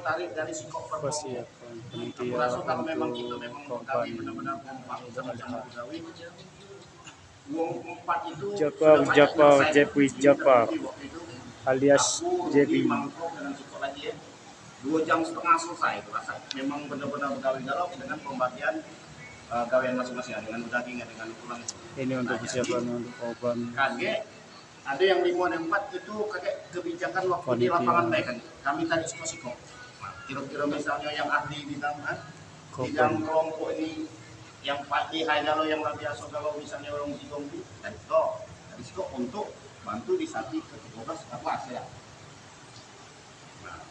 tarik dari sikok per kelompok. Persiapan panitia Aku rasa kalau memang kita untuk memang korban pegawai benar-benar kompak Idul sama-sama Adha. pegawai, uang 4 itu Japar sudah banyak Japar selesai. Jepri Ini Japar terbukti waktu itu. alias Aku, Rudi, Jebi. Mangkok dengan sikok lagi ya. 2,5 jam selesai itu rasa. Memang benar-benar pegawai galop dengan pembagian gawean masing-masing dengan daging dengan tulang itu. Ini untuk persiapan untuk korban Kaget ada yang 5 dan 4 itu kaget kebijakan waktu di panitia lapangan baik kan. Kami tadi sikok-sikok. Nah, kira-kira misalnya yang ahli bidang korban kelompok ini yang Pak Hai kalau yang biasa kalau misalnya orang Jigong itu tadi sikok untuk bantu di sapi ke-12 kelas ya. Nah,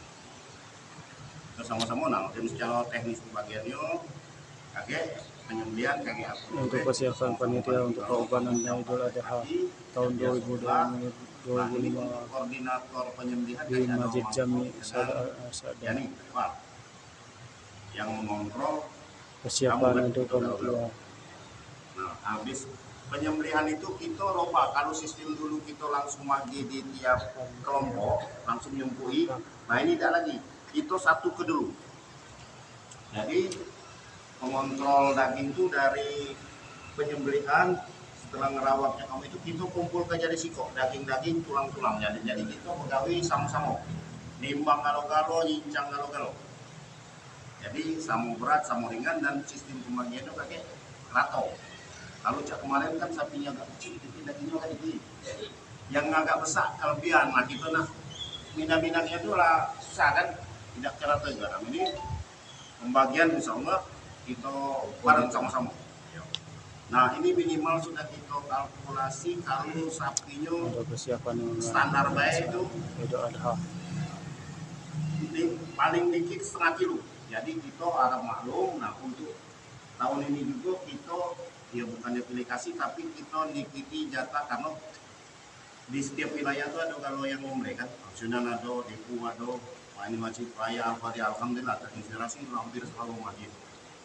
kita sama-sama dan secara teknis pembagiannya kaget penyembelihan kaget aku. untuk persiapan panitia untuk korban Idul Adha tahun 2025 koordinator penyembelihan di Masjid Jami Sada yang mengontrol persiapan untuk panitia. Nah, habis penyembelihan itu kita roba. Kalau sistem dulu kita langsung magi di tiap kelompok, langsung nyempui. Nah ini tidak lagi, itu satu ke dulu. Jadi mengontrol daging itu dari penyembelihan, setelah ngerawatnya kamu itu kita kumpul ke jadi sikok, daging-daging, tulang-tulang. Jadi kita pegawai sama-sama. Nimbang galo-galo, nyincang galo-galo. Jadi sama berat, sama ringan, dan sistem pembagiannya pakai rato. Kalau cak kemarin kan sapinya agak kecil, jadi dagingnya agak gede. Yang agak besar kelebihan, nah kita nak minat-minatnya itu lah susah kan, tidak rata juga. Ini pembagian insya Allah kita bareng sama-sama. Nah ini minimal sudah kita kalkulasi kalau sapinya Untuk persiapan standar baik itu Idul Adha paling dikit 0,5 kilo. Jadi kita harap maklum. Nah untuk tahun ini juga kita ya bukannya pilih kasih, tapi kita dikiti jatah karena di setiap wilayah itu ada kalau yang umreh kan, Sunan ada, Depu ada, ini Masjid Raya Al-Fadhi, alhamdulillah terinspirasi hampir selalu masjid.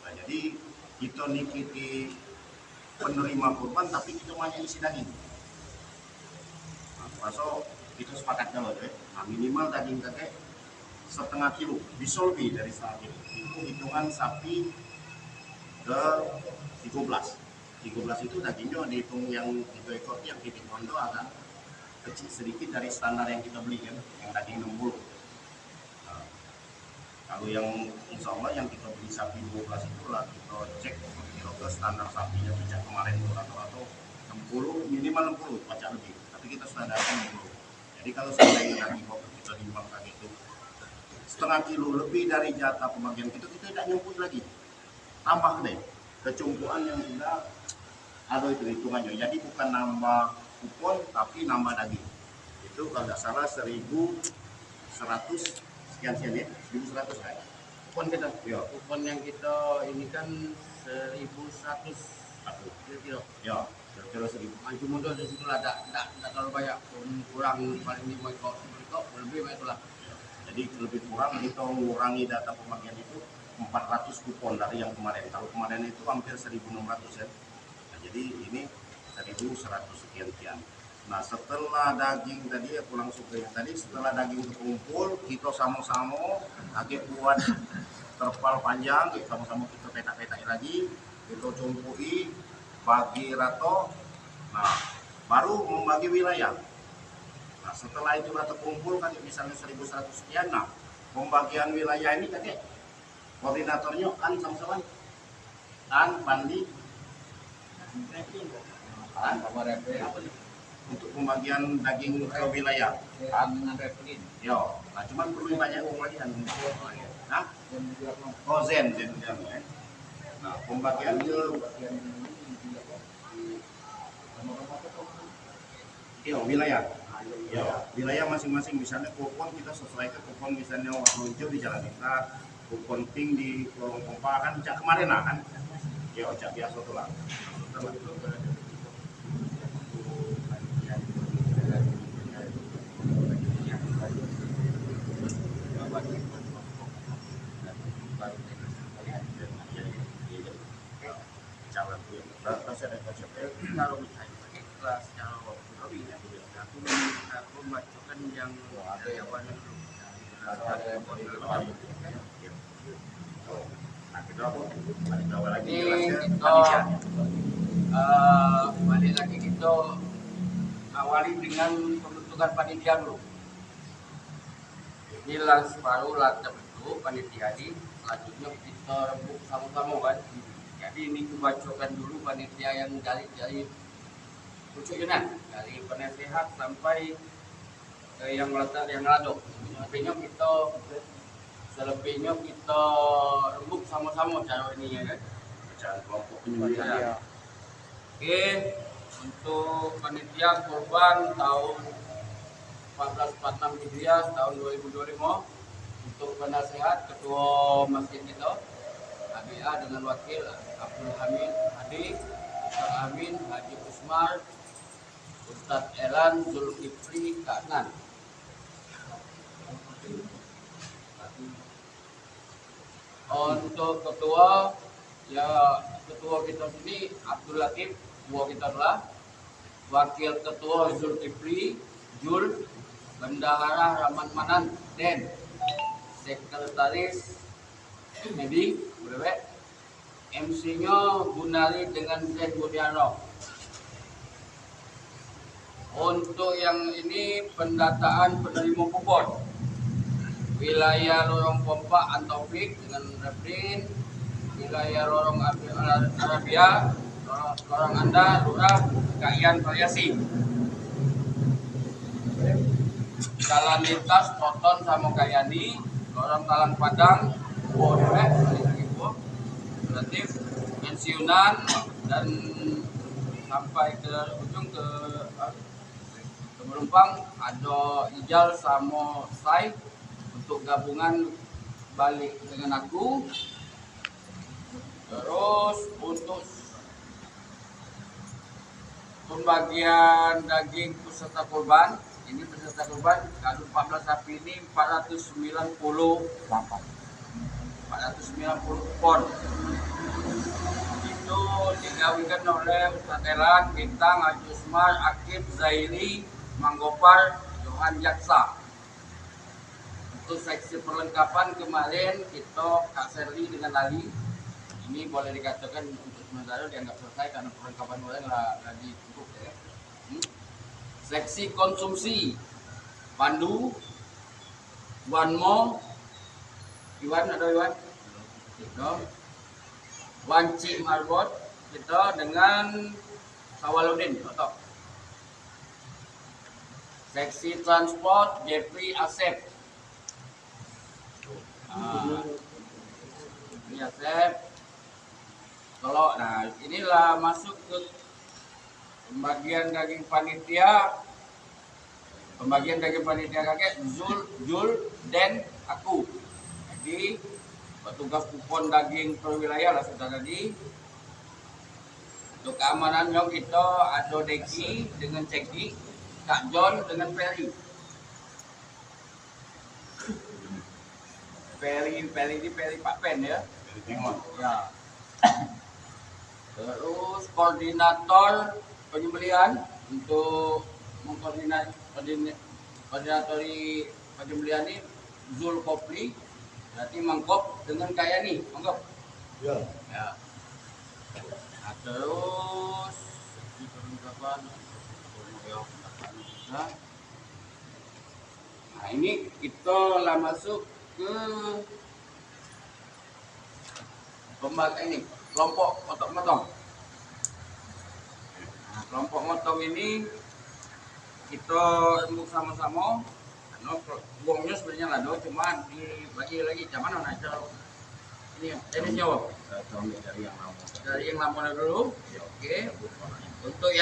Nah, jadi kita dikiti penerima kurban tapi kita banyak isi daging. Nah, so kita sepakat kalau deh, nah, minimal daging kakek 0,5 kilo, bisa lebih dari 1 kilo. Itu hitungan sapi ke 13 itu dagingnya dihitung yang itu ekor yang titik kondo agak kecil sedikit dari standar yang kita beli kan, yang daging 60. Nah, kalau yang insya Allah yang kita beli sapi 12 itu lah kita cek kilo ke standar sapinya pajak kemarin itu rata-rata 60 minimal 60 pajak lebih, tapi kita sudah datang 60. Jadi kalau seandainya daging kita timbang kayak itu 0,5 kilo lebih dari jatah pembagian kita tidak nyemput lagi, tambah deh kecumpuan yang sudah ada itu hitungannya. Jadi bukan nambah kupon tapi nambah daging. Itu kalau tidak salah 1.100 sekian ya, 1.100 kan? Kupon kita, ya. Kupon yang kita ini kan 1.100 kilo. Ya, kira-kira 1.000. Maju mundur di situ lah, tidak terlalu banyak, kurang paling 5 ekor, lebih banyak itulah. Jadi lebih kurang kita mengurangi data pembagian itu 400 kupon dari yang kemarin. Kalau kemarin itu hampir 1.600 ya. Nah, jadi ini 1.100 sekian. Nah setelah daging tadi aku langsung ke yang tadi, setelah daging terkumpul kita sama-sama agak buat terpal panjang, sama-sama kita petak-petak lagi, kita cumpui, bagi rato. Nah baru membagi wilayah. Nah setelah itu rata kumpul kan misalnya 1.100 sekian. Nah pembagian wilayah ini kakek koordinatornya kan sama-sama kan Pandi kan untuk pembagian daging ke wilayah Kan dengan Replin. yo, nah cuman perlu banyak uang lagi kan. Nah Zen. Nah pembagiannya wilayah. Ya, wilayah masing-masing, misalnya kupon kita sesuaikan kupon misalnya warna hijau di Jalan Kita, kupon pink di Lorong Pompa kan cak kemarin lah kan. Ya, cak biasa tuh lah. Kalau misalnya secara waktu aku membacakan yang jawaban dulu. Nah, kita balik bawah lagi Ini jelasnya kita panitia. balik lagi kita awali dengan pembentukan panitia dulu. Ini barulah terbentuk panitia ini. Selanjutnya kita rembuk sama-sama kan. Jadi ini kubacakan dulu panitia yang dari pucuk Yunan, dari penasehat sampai ke yang meletak yang ladok. Selebihnya kita rembuk sama-sama cara ini ya kan. Bacaan kelompok Ya. Oke, untuk panitia kurban tahun 1446 Hijriah tahun 2025 untuk penasehat ketua masjid kita ABA dengan wakil Abdul Hamid Hadi, Ustaz Amin Haji Usmar, Ustaz Elan Zulkifli Kanan. Untuk ketua kita sini Abdul Latif, ketua kita adalah wakil ketua Zulkifli Jul, bendahara Rahman Manan Den, sekretaris Medi Brebek, MC-nya Gunari dengan Zain Budiano. Untuk yang ini pendataan penerima kupon wilayah Lorong Pompa Antaufik dengan Refrin, wilayah Lorong Arabia, Lorong Anda, Lurah, Kaian Variasi. Jalan lintas Toton sama Kayani, Lorong Talang Padang, Bodebek, relatif pensiunan dan sampai ke ujung ke Merumpang ada Ijal sama Sai untuk gabungan balik dengan aku. Terus untuk pembagian daging peserta kurban, ini peserta kurban kalau 14 sapi ini 490 pon. Itu digawikan oleh Ustaz Elan, Bintang, Haji Usmar, Akib, Zairi, Manggopar, Johan Jaksa. Untuk seksi perlengkapan kemarin kita Kak Serli dengan Ali. Ini boleh dikatakan untuk sementara dianggap selesai karena perlengkapan orang lagi cukup ya. Seksi konsumsi Pandu, Wanmo, Iwan ada Iwan? Itu. Wanci Marbot kita dengan Sawaludin Toto. Seksi transport Jeffrey Asep. Ini Asep. Kalau inilah masuk ke pembagian daging panitia. Pembagian daging panitia kakek Jul dan aku. Jadi petugas kupon daging per wilayah lah sudah tadi. Untuk keamanannya kita ada Deki dengan Ceki, Kak John dengan Ferry. Ferry ini Ferry Pak Pen ya. Ya. Terus koordinator penyembelihan untuk koordinatori penyembelihan ini Zul Kopli. Berarti Mangkop dengan Kayani, Mangkop. Ya. Nah, terus nah ini kita lah masuk ke pembagian ini kelompok motong. Nah, kelompok motong ini kita rembuk sama-sama. Uangnya sebenarnya lah do, cuma dibagi lagi. Cuman mana cara ini jenisnya dari yang lama dulu. Oke. Untuk